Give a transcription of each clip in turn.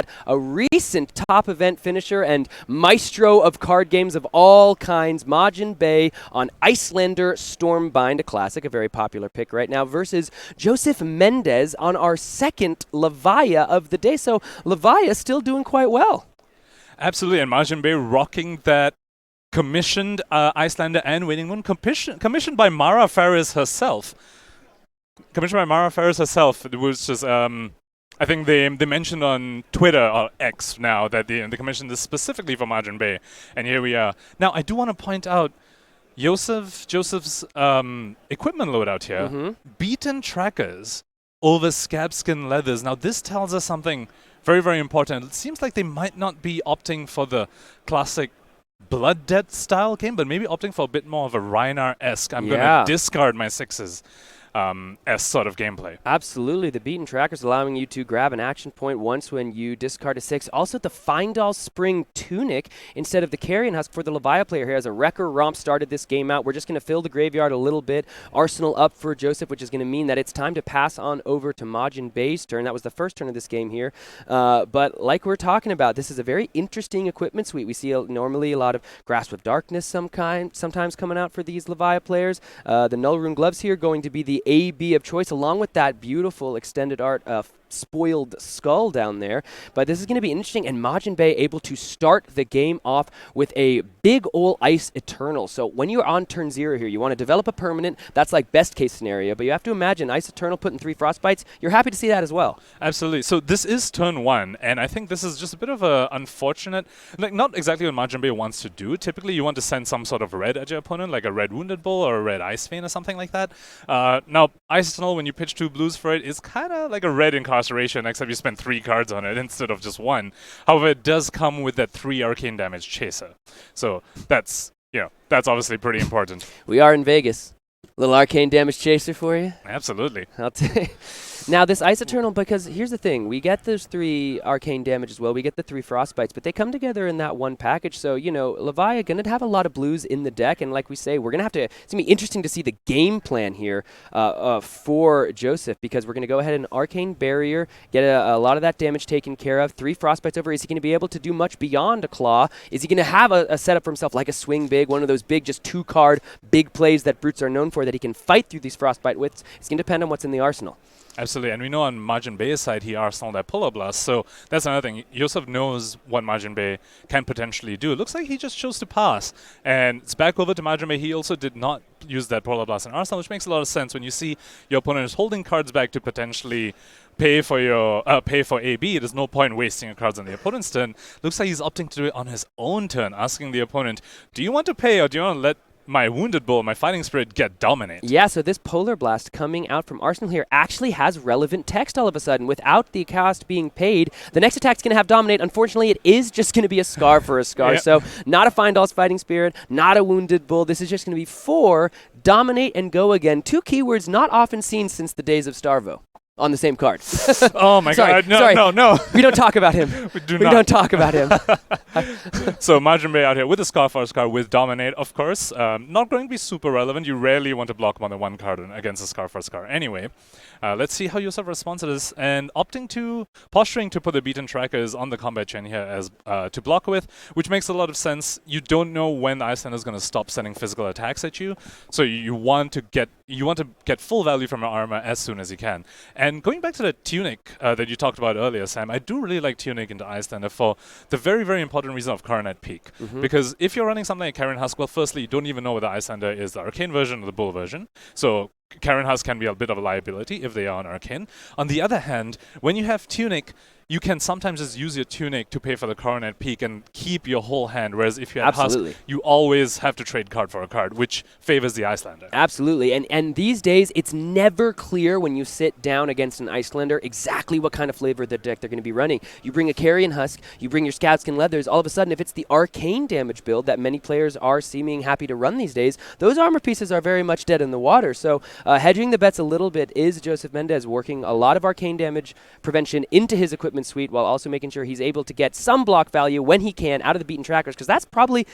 got a recent top event finisher and maestro of card games of all kinds, Majin on Icelander Stormbind, a classic, a very popular pick right now, versus Josef Mendez on our second Levaya of the day. So Levaya still doing quite well. Absolutely, and Majin rocking that commissioned Icelander and Waning Moon, commissioned by Mara Ferris herself. It was just, I think they mentioned on Twitter, or X now, that they commissioned this specifically for Majin Bay. And here we are. Now, I do want to point out Joseph's equipment loadout here. Beaten trackers over scabskin leathers. Now, this tells us something very, very important. It seems like they might not be opting for the classic Blood Debt style game, but maybe opting for a bit more of a Reinar-esque. I'm going to discard my 6s. S sort of gameplay. Absolutely. The beaten trackers allowing you to grab an action point once when you discard a 6. Also, the Findall Spring Tunic instead of the Carrion Husk for the Levaya player here. As a Wrecker Romp started this game out, we're just going to fill the graveyard a little bit. Arsenal up for Joseph, which is going to mean that it's time to pass on over to Majin Bay's turn. That was the first turn of this game here. But like we're talking about, this is a very interesting equipment suite. We see normally a lot of Grasp of Darkness sometimes coming out for these Levaya players. The Null Rune Gloves here going to be the AB of choice, along with that beautiful extended art spoiled skull down there. But this is going to be interesting, and Majin Bay able to start the game off with a big ol' Ice Eternal. So when you're on turn 0 here, you want to develop a permanent. That's like best case scenario, but you have to imagine Ice Eternal putting 3 Frostbites. You're happy to see that as well. Absolutely. So this is turn 1, and I think this is just a bit of a unfortunate, like not exactly what Majin Bay wants to do. Typically you want to send some sort of red at your opponent, like a red Wounded Bull or a red Ice Vein or something like that. Now Ice Eternal, when you pitch 2 blues for it, is kind of like a red Incarceration, except you spend 3 cards on it instead of just 1. However, it does come with that 3 arcane damage chaser. So that's obviously pretty important. We are in Vegas. Little arcane damage chaser for you? Absolutely. I'll take. Now, this Ice Eternal, because here's the thing. We get those 3 arcane damage as well. We get the 3 Frostbites, but they come together in that one package. So, Levaya going to have a lot of blues in the deck. And like we say, we're going to have to, it's going to be interesting to see the game plan here for Joseph, because we're going to go ahead and Arcane Barrier, get a lot of that damage taken care of. 3 Frostbites over. Is he going to be able to do much beyond a Claw? Is he going to have a setup for himself like a Swing Big, one of those big, just 2-card big plays that Brutes are known for that he can fight through these Frostbite with? It's going to depend on what's in the arsenal. Absolutely, and we know on Majin Bay's side he arsenaled that Polar Blast, so that's another thing. Josef knows what Majin Bay can potentially do. It looks like he just chose to pass, and it's back over to Majin Bay. He also did not use that Polar Blast in arsenal, which makes a lot of sense when you see your opponent is holding cards back to potentially pay for AB. There's no point wasting your cards on the opponent's turn. Looks like he's opting to do it on his own turn, asking the opponent, do you want to pay or do you want to let my Wounded Bull, my Fighting Spirit, get dominate? Yeah, so this Polar Blast coming out from Arsenal here actually has relevant text all of a sudden. Without the cost being paid, the next attack's going to have Dominate. Unfortunately, it is just going to be a Scar for a Scar. Yep. So not a Findall's Fighting Spirit, not a Wounded Bull. This is just going to be 4 Dominate and Go Again. 2 keywords not often seen since the days of Starvo. On the same card. Oh my God! No! We don't talk about him. We don't talk about him. So Majin Bay out here with the Scarfar's card with Dominate, of course. Not going to be super relevant. You rarely want to block more than 1 card against a Scarfar's card. Anyway, let's see how Josef responds to this, and posturing to put the beaten trackers on the combat chain here as to block with, which makes a lot of sense. You don't know when the Icelander is going to stop sending physical attacks at you, so you want to get full value from your armor as soon as you can. And going back to the Tunic that you talked about earlier, Sam, I do really like Tunic into Icelander for the very, very important reason of Coronet Peak. Because if you're running something like Carrion Husk, well, firstly, you don't even know whether Icelander is the Arcane version or the Bull version. So Carrion Husk can be a bit of a liability if they are on Arcane. On the other hand, when you have Tunic, you can sometimes just use your Tunic to pay for the Coronet Peak and keep your whole hand, whereas if you have Husk, you always have to trade card for a card, which favors the Icelander. Absolutely, and these days, it's never clear when you sit down against an Icelander exactly what kind of flavor of the deck they're going to be running. You bring a Carrion Husk, you bring your Scoutskin Leathers, all of a sudden, if it's the Arcane damage build that many players are seeming happy to run these days, those armor pieces are very much dead in the water. So hedging the bets a little bit is Josef Mendez working a lot of Arcane damage prevention into his equipment suite while also making sure he's able to get some block value when he can out of the beaten trackers, because that's probably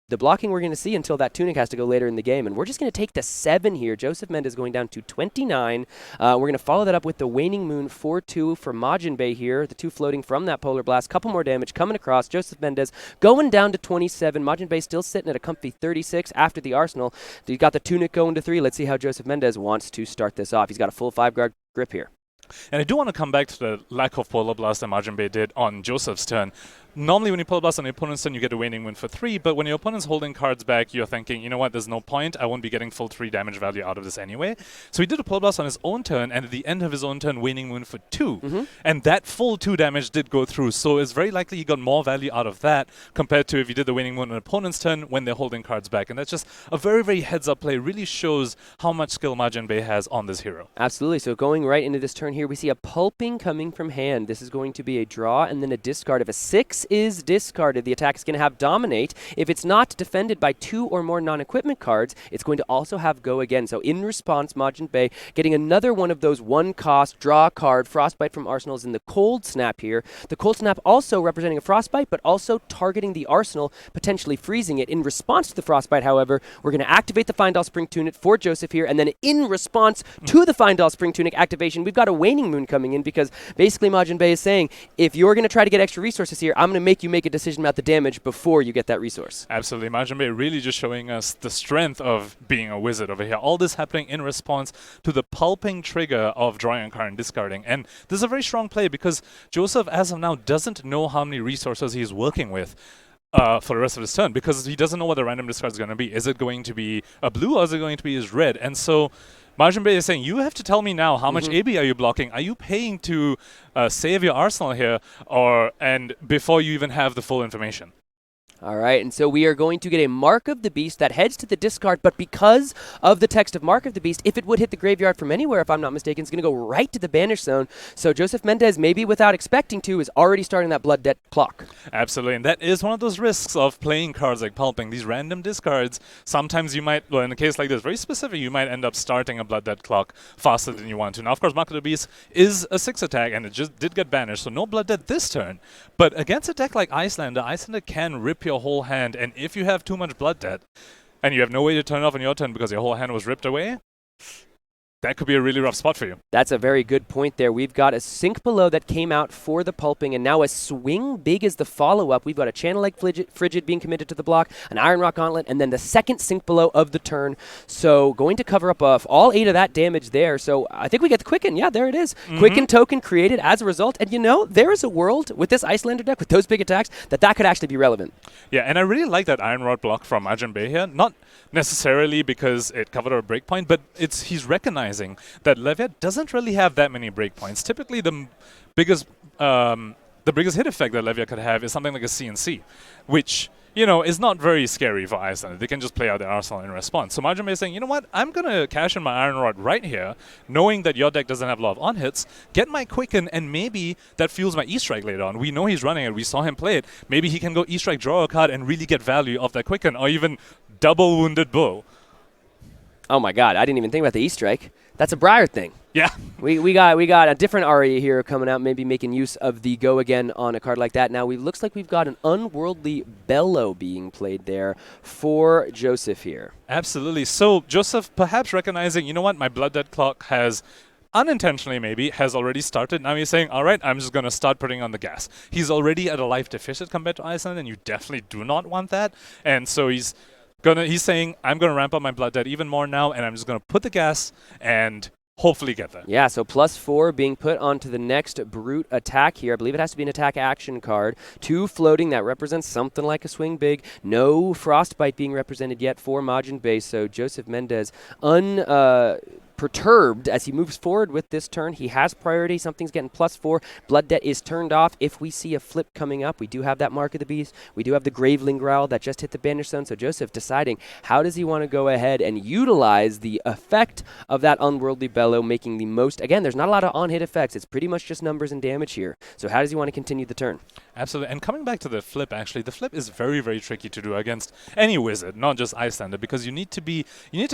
the blocking we're going to see until that Tunic has to go later in the game. And we're just going to take the 7 here. Josef Mendez going down to 29. We're going to follow that up with the Waning Moon 4-2 for Majin Bay here. The 2 floating from that Polar Blast. Couple more damage coming across. Josef Mendez going down to 27. Majin Bay still sitting at a comfy 36 after the Arsenal. You got the Tunic going to 3. Let's see how Josef Mendez wants to start this off. He's got a full 5-guard grip here. And I do want to come back to the lack of Polar Blast that Majin Bay did on Josef's turn. Normally when you Polar Blast on your opponent's turn, you get a Waning Wind for 3, but when your opponent's holding cards back, you're thinking, you know what, there's no point, I won't be getting full 3 damage value out of this anyway. So he did a Polar Blast on his own turn, and at the end of his own turn, Waning Wind for 2. And that full 2 damage did go through, so it's very likely he got more value out of that compared to if you did the Waning Wind on an opponent's turn when they're holding cards back. And that's just a very, very heads-up play. Really shows how much skill Majin Bay has on this hero. Absolutely. So going right into this turn here, we see a Pulping coming from hand. This is going to be a draw and then a discard. If a 6 is discarded, the attack is going to have Dominate. If it's not defended by 2 or more non-equipment cards, it's going to also have Go Again. So in response, Majin Bay getting another one of those 1-cost draw card. Frostbite from Arsenal is in the Cold Snap here. The Cold Snap also representing a Frostbite, but also targeting the Arsenal, potentially freezing it. In response to the Frostbite, however, we're going to activate the Findal Spring Tunic for Josef here, and then in response to the Findal Spring Tunic activation, we've got a Waning Moon coming in because basically Majin Bay is saying, if you're going to try to get extra resources here, I'm going to make you make a decision about the damage before you get that resource. Absolutely. Majin Bay really just showing us the strength of being a wizard over here. All this happening in response to the pulping trigger of drawing a card and discarding. And this is a very strong play because Josef, as of now, doesn't know how many resources he's working with for the rest of his turn because he doesn't know what the random discard is going to be. Is it going to be a blue or is it going to be his red? And so Majin Bay is saying, you have to tell me now, how much AB are you blocking? Are you paying to save your arsenal here, and before you even have the full information? All right, and so we are going to get a Mark of the Beast that heads to the discard, but because of the text of Mark of the Beast, if it would hit the graveyard from anywhere, if I'm not mistaken, it's going to go right to the banish zone. So Josef Mendez, maybe without expecting to, is already starting that blood debt clock. Absolutely, and that is one of those risks of playing cards like Pulping. These random discards, sometimes you might, well, in a case like this, very specific, you might end up starting a blood debt clock faster than you want to. Now, of course, Mark of the Beast is a 6 attack, and it just did get banished, so no blood debt this turn. But against a deck like Icelander, Icelander can rip your whole hand, and if you have too much blood debt and you have no way to turn it off on your turn because your whole hand was ripped away, that could be a really rough spot for you. That's a very good point there. We've got a Sink Below that came out for the Pulping, and now a Swing Big is the follow-up. We've got a Channel Lake Frigid being committed to the block, an Iron Rock Gauntlet, and then the second Sink Below of the turn. So going to cover up all 8 of that damage there. So I think we get the Quicken. Yeah, there it is. Quicken token created as a result. And you know, there is a world with this Icelander deck, with those big attacks, that could actually be relevant. Yeah, and I really like that Iron Rod block from Majin Bay here. Not necessarily because it covered a breakpoint, but he's recognizing that Levia doesn't really have that many breakpoints. Typically, the biggest hit effect that Levia could have is something like a CNC, which, you know, is not very scary for Iceland. They can just play out their arsenal in response. So Majin Bay is saying, you know what, I'm going to cash in my Iron Rod right here, knowing that your deck doesn't have a lot of on-hits, get my Quicken, and maybe that fuels my E-Strike later on. We know he's running it. We saw him play it. Maybe he can go E-Strike, draw a card, and really get value of that Quicken, or even double Wounded Bull. Oh my god, I didn't even think about the E-Strike. That's a Briar thing. Yeah. We got a different aria here coming out, maybe making use of the Go Again on a card like that. Now, looks like we've got an Unworldly Bellow being played there for Josef here. Absolutely. So Josef perhaps recognizing, you know what, my blood debt clock has unintentionally maybe has already started. Now he's saying, all right, I'm just going to start putting on the gas. He's already at a life deficit compared to Iceland, and you definitely do not want that. And so he's saying, I'm going to ramp up my blood debt even more now, and I'm just going to put the gas and hopefully get there. Yeah, so +4 being put onto the next Brute attack here. I believe it has to be an attack action card. 2 floating, that represents something like a Swing Big. No Frostbite being represented yet for Majin Bay, so Josef Mendez perturbed as he moves forward with this turn. He has priority. Something's getting +4. Blood debt is turned off. If we see a flip coming up, we do have that Mark of the Beast. We do have the Graveling Growl that just hit the banish zone. So Josef deciding how does he want to go ahead and utilize the effect of that Unworldly Bellow, making the most. Again, there's not a lot of on-hit effects. It's pretty much just numbers and damage here. So how does he want to continue the turn? Absolutely. And coming back to the flip, actually, the flip is very, very tricky to do against any wizard, not just Icelander, because you need to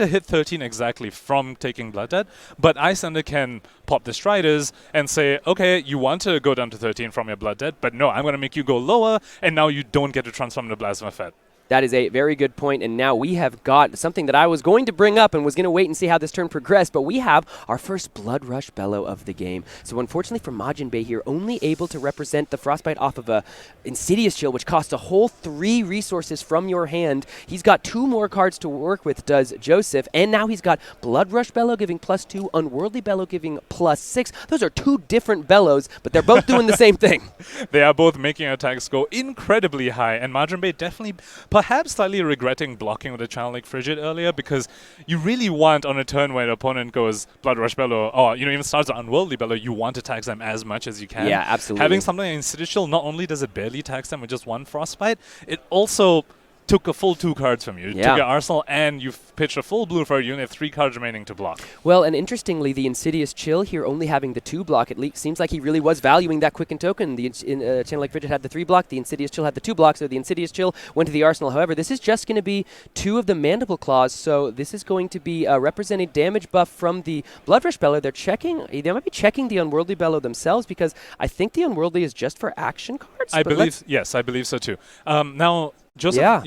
hit 13 exactly from taking blood debt, but Icelander can pop the Striders and say, okay, you want to go down to 13 from your blood debt, but no, I'm going to make you go lower, and now you don't get to transform into Plasma Fett. That is a very good point, and now we have got something that I was going to bring up and was going to wait and see how this turn progressed, but we have our first Blood Rush Bellow of the game. So unfortunately for Majin Bey here, only able to represent the Frostbite off of a Insidious Chill, which costs a whole 3 resources from your hand. He's got 2 more cards to work with, does Josef, and now he's got Blood Rush Bellow giving +2, Unworldly Bellow giving +6. Those are 2 different bellows, but they're both doing the same thing. They are both making attacks go incredibly high, and Majin Bey definitely perhaps slightly regretting blocking with a channel like Frigid earlier, because you really want on a turn where the opponent goes Blood Rush Bellow, or even starts an Unworldly Bellow, you want to tax them as much as you can. Yeah, absolutely. Having something like Insidious Chill, not only does it barely tax them with just 1 Frostbite, it also took a full 2 cards from you. You took your arsenal and you've pitched a full blue for you and have 3 cards remaining to block. Well, and interestingly, the Insidious Chill here only having the 2 block, it seems like he really was valuing that Quicken token. The Channel Like Frigid had the 3 block, the Insidious Chill had the 2 block, so the Insidious Chill went to the arsenal. However, this is just going to be 2 of the Mandible Claws, so this is going to be representing damage buff from the Blood Rush Bellow. They might be checking the Unworldly Bellow themselves, because I think the Unworldly is just for action cards. I believe so too. Now, Josef,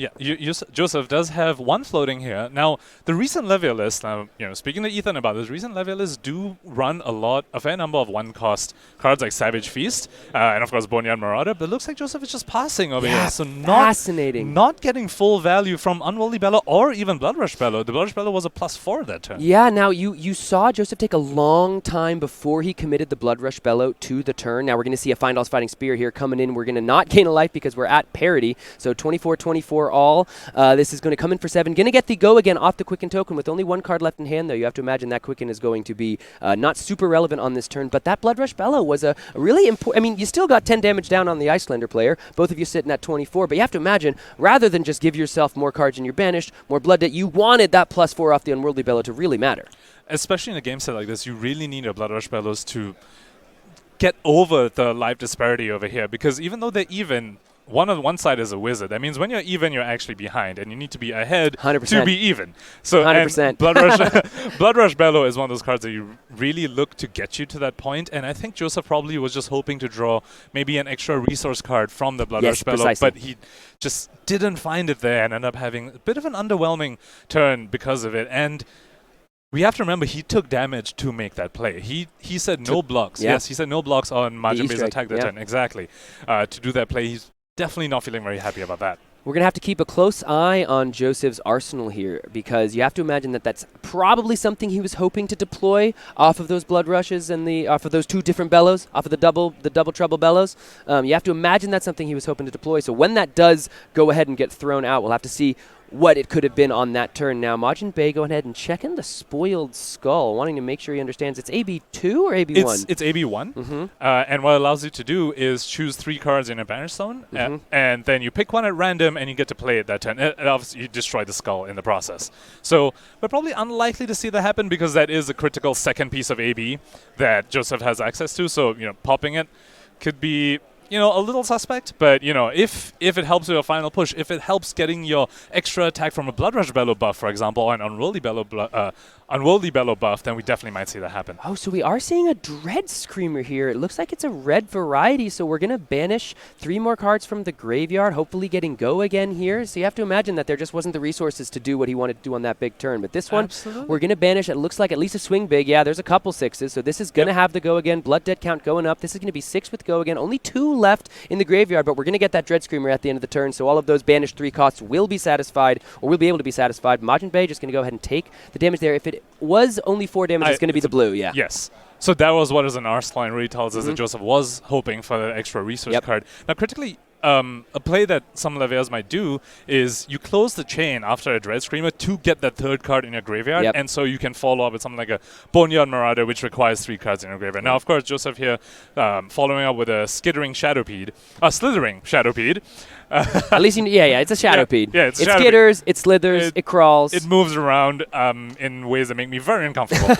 Josef does have 1 floating here. Now, the recent Levier list, speaking to Ethan about this, recent Levier lists do run a fair number of 1-cost cards like Savage Feast, and of course Boneyard Marauder, but it looks like Josef is just passing over here. So fascinating. Not getting full value from Unworldly Bellow or even Blood Rush Bellow. The Blood Rush Bellow was a +4 that turn. Yeah, now you saw Josef take a long time before he committed the Blood Rush Bellow to the turn. Now we're going to see a Findall's Fighting Spear here coming in. We're going to not gain a life because we're at parity, so 24 all. This is going to come in for 7. Going to get the Go Again off the Quicken token with only 1 card left in hand, though. You have to imagine that Quicken is going to be not super relevant on this turn, but that Blood Rush Bellow was a really important... I mean, you still got 10 damage down on the Icelander player, both of you sitting at 24, but you have to imagine, rather than just give yourself more cards in your banished, more blood debt, you wanted that +4 off the Unworldly Bellow to really matter. Especially in a game set like this, you really need your Blood Rush Bellows to get over the life disparity over here, because even though they're even, one on one side is a wizard. That means when you're even, you're actually behind, and you need to be ahead 100%. to be even. So 100%. Blood Rush Bellow is one of those cards that you really look to get you to that point, and I think Josef probably was just hoping to draw maybe an extra resource card from the Blood Rush Bellow, precisely. but he just didn't find it there and ended up having a bit of an underwhelming turn because of it. And we have to remember, he took damage to make that play. He said no blocks. Yes, he said no blocks on Majin Bey's attack that turn. Exactly. To do that play, he's definitely not feeling very happy about that. We're going to have to keep a close eye on Josef's arsenal here, because you have to imagine that that's probably something he was hoping to deploy off of those Blood Rushes and off of those 2 different bellows, off of the double trouble bellows. You have to imagine that's something he was hoping to deploy. So when that does go ahead and get thrown out, we'll have to see what it could have been on that turn. Now, Majin Bey, go ahead and check in the Spoiled Skull, wanting to make sure he understands it's AB2 or AB1? It's AB1, and what it allows you to do is choose 3 cards in a Banish Zone, and then you pick one at random, and you get to play it that turn. And obviously, you destroy the skull in the process. So we're probably unlikely to see that happen, because that is a critical second piece of AB that Josef has access to. So, popping it could be a little suspect, but, if it helps with your final push, if it helps getting your extra attack from a Blood Rush Bellow buff, for example, or an Unworldly Bellow buff, then we definitely might see that happen. Oh, so we are seeing a Dread Screamer here. It looks like it's a red variety, so we're going to banish 3 more cards from the graveyard, hopefully getting Go Again here. So you have to imagine that there just wasn't the resources to do what he wanted to do on that big turn. But this one, we're going to banish, it looks like at least a swing big. Yeah, there's a couple 6s, so this is going to have the Go Again. Blood debt count going up. This is going to be 6 with Go Again. Only 2 left in the graveyard, but we're going to get that Dread Screamer at the end of the turn, so all of those banished 3 costs will be satisfied, or will be able to be satisfied. Majin Bey just going to go ahead and take the damage there. If it was only 4 damage, it's going to be the blue, Yes. So that was what is an arsenal, and really tells us that Josef was hoping for that extra resource card. Now, critically, a play that some Leviers might do is you close the chain after a Dread Screamer to get that 3rd card in your graveyard, and so you can follow up with something like a Boneyard Marauder, which requires 3 cards in your graveyard. Now, of course, Josef here following up with a slithering Shadowpede. At least, it's a Shadowpede. Yeah, it skitters, it slithers, it crawls. It moves around in ways that make me very uncomfortable.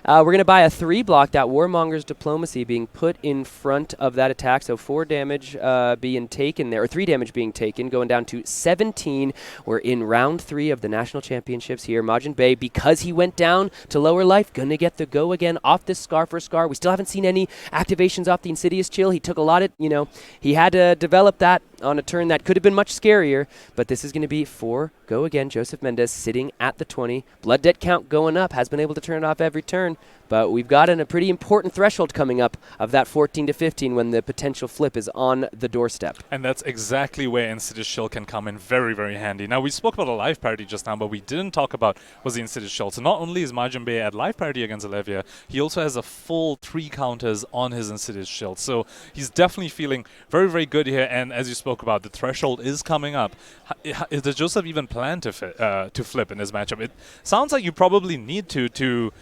We're going to buy a 3 block, that Warmonger's Diplomacy being put in front of that attack, so 4 damage being taken there, or 3 damage being taken, going down to 17. We're in round 3 of the National Championships here. Majin Bey, because he went down to lower life, going to get the Go Again off this Scar for Scar. We still haven't seen any activations off the Insidious Chill. He took a lot of, he had to develop that on a turn that could have been much scarier, but this is going to be for go again. Josef Mendez sitting at the 20. Blood debt count going up, has been able to turn it off every turn, but we've got a pretty important threshold coming up of that 14 to 15 when the potential flip is on the doorstep. And that's exactly where Insidious Shield can come in very, very handy. Now, we spoke about a life parity just now, but we didn't talk about was the Insidious Shield. So not only is Majin Bey at life parity against Olivia, he also has a full 3 counters on his Insidious Shield. So he's definitely feeling very, very good here. And as you spoke about, the threshold is coming up. Does Josef even plan to flip in this matchup? It sounds like you probably need to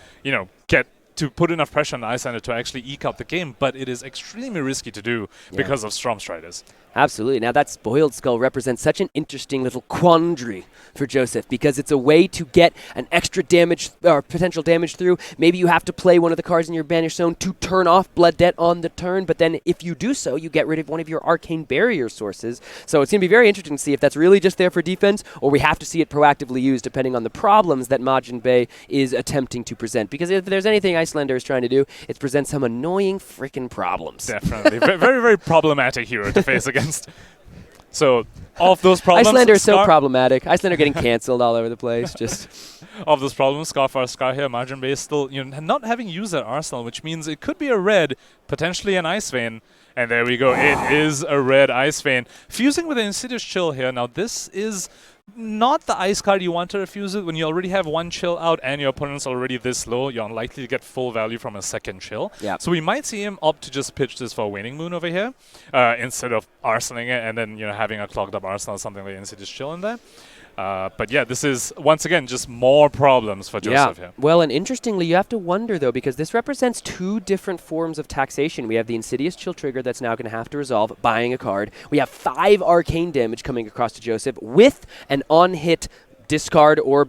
get to put enough pressure on the Icelander to actually eke out the game, but it is extremely risky to do because of Storm Striders. Absolutely. Now, that Spoiled Skull represents such an interesting little quandary for Josef because it's a way to get an extra damage or potential damage through. Maybe you have to play one of the cards in your Banish Zone to turn off Blood Debt on the turn, but then if you do so, you get rid of one of your Arcane Barrier sources. So it's going to be very interesting to see if that's really just there for defense or we have to see it proactively used depending on the problems that Majin Bey is attempting to present. Because if there's anything Icelander is trying to do, it's present some annoying freaking problems. Definitely. Very, very problematic hero to face against. So, of those problems... Icelander is so problematic. Icelander getting cancelled all over the place. Just of those problems, Scar here, Majin Bey is still not having used that arsenal, which means it could be a red, potentially an Ice Vein. And there we go. It is a red Ice Vein. Fusing with an Insidious Chill here. Now, this is not the ice card you want to refuse it when you already have 1 chill out and your opponent's already this low. You're unlikely to get full value from a second chill. Yep. So we might see him opt to just pitch this for Waning Moon over here instead of arsenaling it and then having a clogged up arsenal or something like Insidious Chill in there. But yeah, this is, once again, just more problems for Josef here. Well, and interestingly, you have to wonder, though, because this represents 2 different forms of taxation. We have the Insidious Chill trigger that's now going to have to resolve buying a card. We have 5 arcane damage coming across to Josef with an on-hit discard or,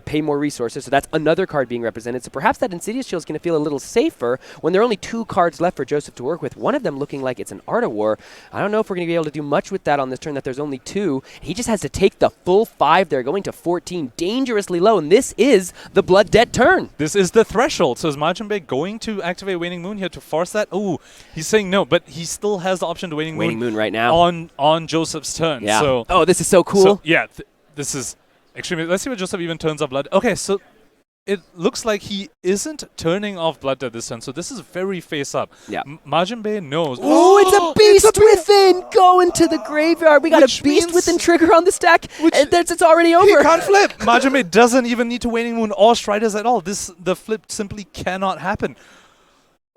pay more resources. So that's another card being represented. So perhaps that Insidious Shield is going to feel a little safer when there are only 2 cards left for Josef to work with. One of them looking like it's an Art of War. I don't know if we're going to be able to do much with that on this turn that there's only 2. He just has to take the full 5 there, going to 14, dangerously low. And this is the Blood Debt turn. This is the threshold. So is Majin Bey going to activate Waning Moon here to force that? Oh, he's saying no, but he still has the option to Waning Moon right now on Joseph's turn. Yeah. So this is so cool. So, yeah, this is extremely. Let's see what Josef even turns off Blood. Okay, so it looks like he isn't turning off Blood Debt this turn, so this is very face up. Yeah. Majin Bey knows. Oh, it's a Beast Within going to the graveyard. We got a Beast Within trigger on the stack, and it's already over. He can't flip. Majin Bey doesn't even need to Waning Moon or Striders at all. The flip simply cannot happen.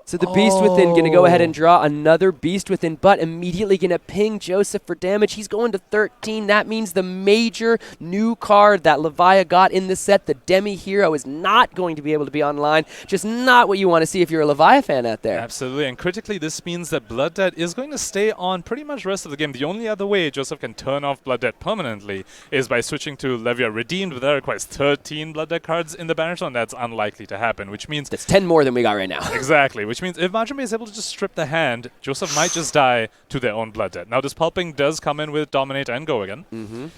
So the Beast Within going to go ahead and draw another Beast Within, but immediately going to ping Josef for damage. He's going to 13. That means the major new card that Levia got in the set, the Demi Hero, is not going to be able to be online. Just not what you want to see if you're a Levia fan out there. Absolutely, and critically, this means that Blood Debt is going to stay on pretty much the rest of the game. The only other way Josef can turn off Blood Debt permanently is by switching to Levia Redeemed, but that requires 13 Blood Debt cards in the Banish Zone. That's unlikely to happen, which means... That's 10 more than we got right now. Exactly. Which means if Majin Bey is able to just strip the hand, Josef might just die to their own Blood Debt. Now, this Pulping does come in with Dominate and Go again.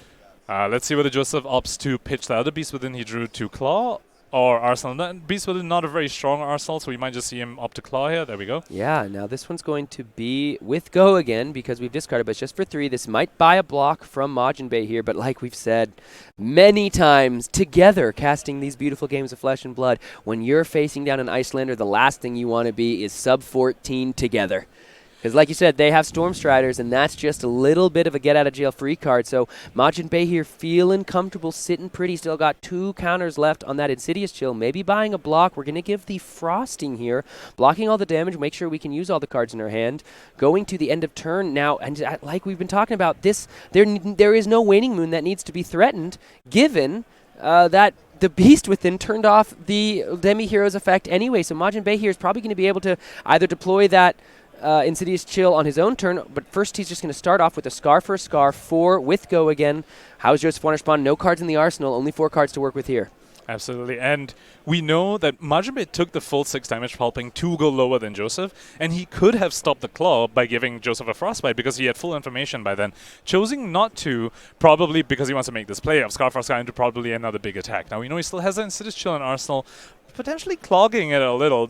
Let's see whether Josef opts to pitch the other Beast Within he drew to Claw or Arsenal. Beast Within not a very strong Arsenal, so we might just see him opt to Claw here. There we go. Yeah, now this one's going to be with Go again because we've discarded, but it's just for 3. This might buy a block from Majin Bey here, but like we've said many times, together casting these beautiful games of Flesh and Blood, when you're facing down an Icelander, the last thing you want to be is sub 14 together. Because like you said, they have Storm Striders, and that's just a little bit of a get-out-of-jail-free card. So Majin Bey here feeling comfortable, sitting pretty. Still got 2 counters left on that Insidious Chill. Maybe buying a block. We're going to give the Frosting here, blocking all the damage, make sure we can use all the cards in our hand. Going to the end of turn now, and like we've been talking about, there is no Waning Moon that needs to be threatened, given that the Beast Within turned off the Demi Hero's effect anyway. So Majin Bey here is probably going to be able to either deploy that Insidious Chill on his own turn, but first he's just going to start off with a Scar for a Scar, 4 with Go again. How's Josef want to respond? No cards in the arsenal, only 4 cards to work with here. Absolutely, and we know that Majin Bey took the full 6 damage Pulping to go lower than Josef, and he could have stopped the Claw by giving Josef a Frostbite because he had full information by then. Choosing not to, probably because he wants to make this play of Scar for Scar into probably another big attack. Now we know he still has an Insidious Chill in Arsenal, potentially clogging it a little.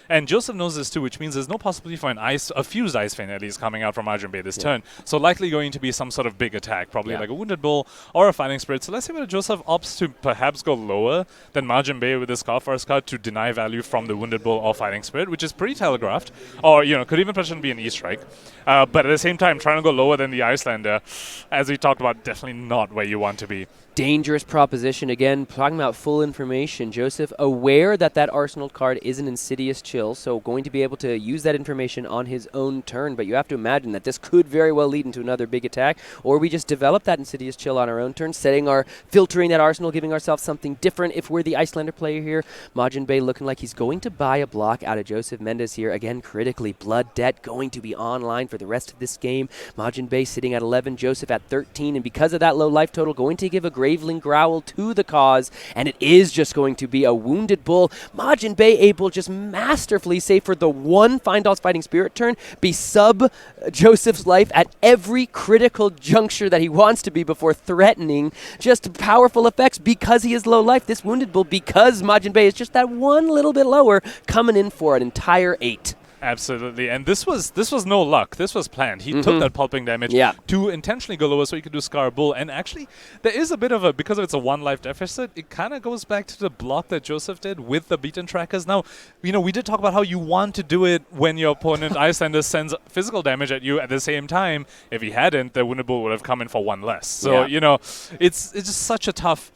And Josef knows this too, which means there's no possibility for a fused Ice Vein at least coming out from Majin Bay this turn. So likely going to be some sort of big attack, probably like a Wounded Bull or a Fighting Spirit. So let's see whether Josef opts to perhaps go lower than Majin Bay with his Scarfar's card to deny value from the Wounded Bull or Fighting Spirit, which is pretty telegraphed. Or, could even potentially be an E-Strike. But at the same time, trying to go lower than the Icelander, as we talked about, definitely not where you want to be. Dangerous proposition. Again, talking about full information. Josef, aware that that Arsenal card is an Insidious Chill, so going to be able to use that information on his own turn. But you have to imagine that this could very well lead into another big attack, or we just develop that Insidious Chill on our own turn, filtering that Arsenal, giving ourselves something different if we're the Icelander player here. Majin Bay looking like he's going to buy a block out of Josef Mendez here. Again, critically, Blood Debt going to be online for the rest of this game. Majin Bay sitting at 11, Josef at 13, and because of that low life total, going to give a Graveling Growl to the cause, and it is just going to be a Wounded Bull. Majin Bay able just masterfully, save for the one Findall's Fighting Spirit turn, be sub Josef's life at every critical juncture that he wants to be before threatening just powerful effects because he is low life. This Wounded Bull, because Majin Bay is just that one little bit lower, coming in for an entire 8. Absolutely, and this was no luck. This was planned. He took that pulping damage to intentionally go lower so he could do Scar Bull. And actually, there is a bit of because it's a 1 life deficit, it kind of goes back to the block that Josef did with the beaten trackers. Now, we did talk about how you want to do it when your opponent Icelander sends physical damage at you at the same time. If he hadn't, the Wounded Bull would have come in for 1 less. So, it's just such a tough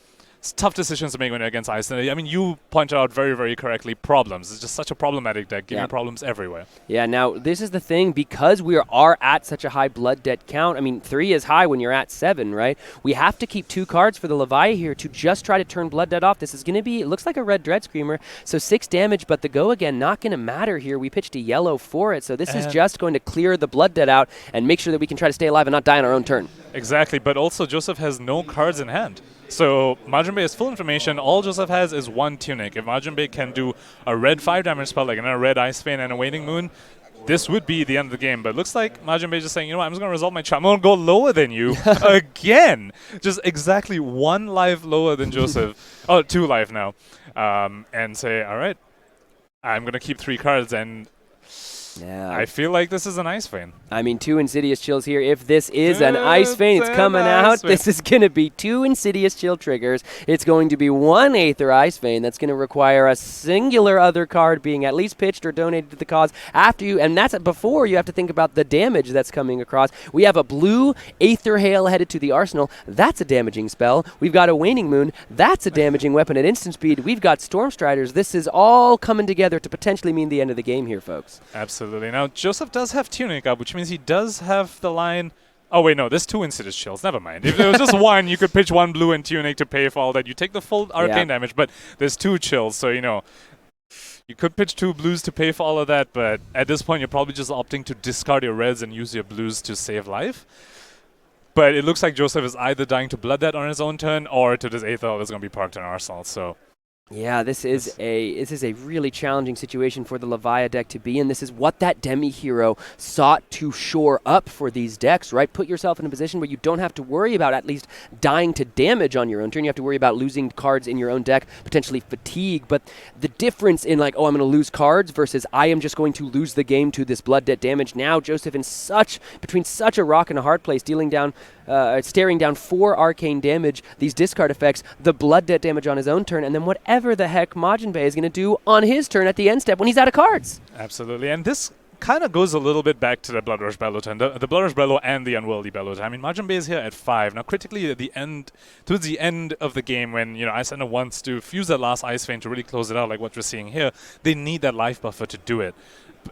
decisions to make when you're against Iceland. I mean, you pointed out very, very correctly problems. It's just such a problematic deck, giving problems everywhere. Yeah, now, this is the thing. Because we are at such a high Blood Debt count, I mean, 3 is high when you're at 7, right? We have to keep 2 cards for the Leviathan here to just try to turn Blood Debt off. This is going to be, it looks like a red Dread Screamer, so 6 damage, but the go again, not going to matter here. We pitched a yellow for it, so this is just going to clear the Blood Debt out and make sure that we can try to stay alive and not die on our own turn. Exactly, but also Josef has no cards in hand. So Majin Bay has full information. All Josef has is 1 Tunic. If Majin Bay can do a red 5 damage spell, like a red Ice Vein and a Waning Moon, this would be the end of the game. But it looks like Majin Bay is just saying, I'm just going to resolve my charm. I'm going to go lower than you again. Just exactly 1 life lower than Josef. 2 life now. And say, all right, I'm going to keep 3 cards. And I feel like this is an Ice Vein. I mean, 2 Insidious Chills here. If this is an Ice Vein, it's coming out. This is going to be 2 Insidious Chill triggers. It's going to be 1 Aether Ice Vein. That's going to require a singular other card being at least pitched or donated to the cause after you. And that's before you have to think about the damage that's coming across. We have a blue Aether Hail headed to the Arsenal. That's a damaging spell. We've got a Waning Moon. That's a damaging weapon at instant speed. We've got Storm Striders. This is all coming together to potentially mean the end of the game here, folks. Absolutely. Now, Josef does have Tunic up, which means he does have the line. Oh, wait, no, there's 2 Insidious Chills. Never mind. If there was just 1, you could pitch 1 blue and Tunic to pay for all that. You take the full arcane damage, but there's 2 chills, so, you could pitch 2 blues to pay for all of that, but at this point, you're probably just opting to discard your reds and use your blues to save life. But it looks like Josef is either dying to Blood Debt on his own turn or to this Aether that's going to be parked in Arsenal, so... Yeah, this is a really challenging situation for the Leviathan deck to be in. This is what that demi-hero sought to shore up for these decks, right? Put yourself in a position where you don't have to worry about at least dying to damage on your own turn. You have to worry about losing cards in your own deck, potentially fatigue. But the difference in I'm going to lose cards versus I am just going to lose the game to this Blood Debt damage. Now Josef in between such a rock and a hard place, staring down 4 arcane damage, these discard effects, the Blood Debt damage on his own turn, and then whatever the heck Majin Bay is going to do on his turn at the end step when he's out of cards. Absolutely, and this kind of goes a little bit back to the Blood Rush Bellow turn, the Blood Rush Bellow and the Unworldly Bellow turn. I mean, Majin Bay is here at 5. Now, critically, at the end, towards the end of the game, when Icelander wants to fuse that last Ice Vein to really close it out, like what we're seeing here, they need that life buffer to do it.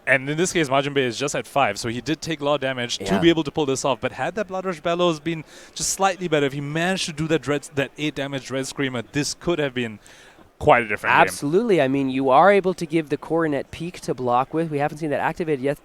And in this case, Majin Bay is just at 5, so he did take a lot of damage to be able to pull this off. But had that Blood Rush Bellows been just slightly better, if he managed to do that 8 damage Dread Screamer, this could have been quite a different game. Absolutely. I mean, you are able to give the Coronet Peak to block with. We haven't seen that activated yet,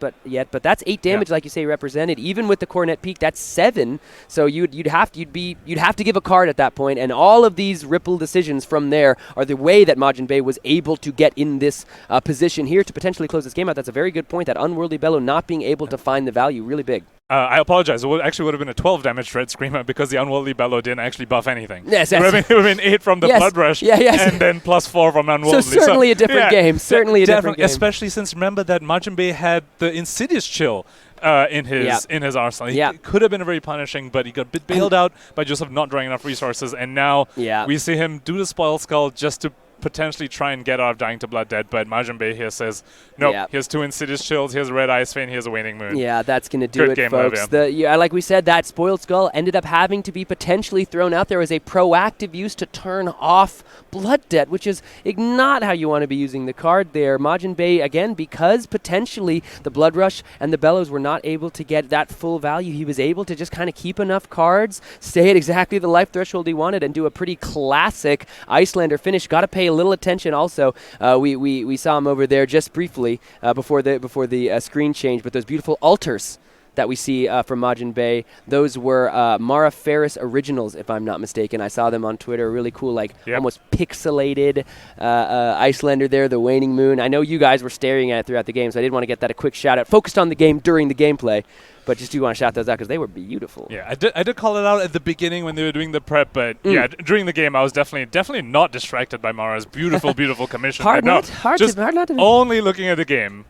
but that's 8 damage, like you say, represented. Even with the Coronet Peak, that's 7. So you'd have to give a card at that point, and all of these ripple decisions from there are the way that Majin Bay was able to get in this position here to potentially close this game out. That's a very good point. That Unworldly Bellow not being able to find the value, really big. I apologize. It actually would have been a 12 damage Red Screamer because the Unworldly Bellow didn't actually buff anything. Yes, it would have been 8 from the Blood Rush, and then +4 from Unworldly. So certainly a different game. Certainly a different game. Especially since remember that Majin Bey had the Insidious Chill in his arsenal. He could have been very punishing, but he got a bit bailed out by Josef not drawing enough resources, and now we see him do the Spoil Skull just to potentially try and get out of dying to Blood Dead, but Majin Bey here says, nope, here's 2 Insidious Chills, here's a Red Ice Vein, here's a Waning Moon. Yeah, that's going to do it, folks. Like we said, that Spoiled Skull ended up having to be potentially thrown out there as a proactive use to turn off Blood Debt, which is not how you want to be using the card there. Majin Bey, again, because potentially the Blood Rush and the Bellows were not able to get that full value, he was able to just kind of keep enough cards, stay at exactly the life threshold he wanted, and do a pretty classic Icelander finish. Got to pay a little attention also. We saw him over there just briefly before the screen change, but those beautiful altars that we see from Majin Bey, those were Mara Ferris originals, if I'm not mistaken. I saw them on Twitter. Really cool, like almost pixelated Icelander there, the Waning Moon. I know you guys were staring at it throughout the game, so I did want to get that a quick shout out. Focused on the game during the gameplay, but just do want to shout those out because they were beautiful. Yeah, I did call it out at the beginning when they were doing the prep, but yeah, during the game I was definitely not distracted by Mara's beautiful, beautiful commission. Hard not to only looking at the game.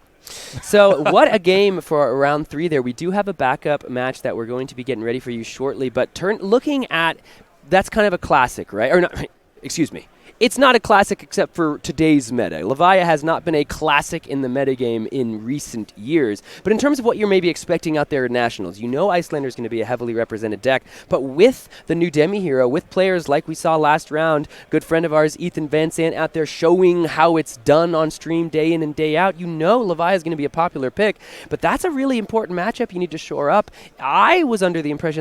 So what a game for round 3 there. We do have a backup match that we're going to be getting ready for you shortly, but looking at, that's kind of a classic, right? Or not, excuse me. It's not a classic except for today's meta. Levia has not been a classic in the metagame in recent years. But in terms of what you're maybe expecting out there at Nationals, you know Icelander is going to be a heavily represented deck. But with the new Demi-Hero, with players like we saw last round, good friend of ours, Ethan Van Sant, out there showing how it's done on stream day in and day out, you know Levia is going to be a popular pick. But that's a really important matchup you need to shore up. I was under the impression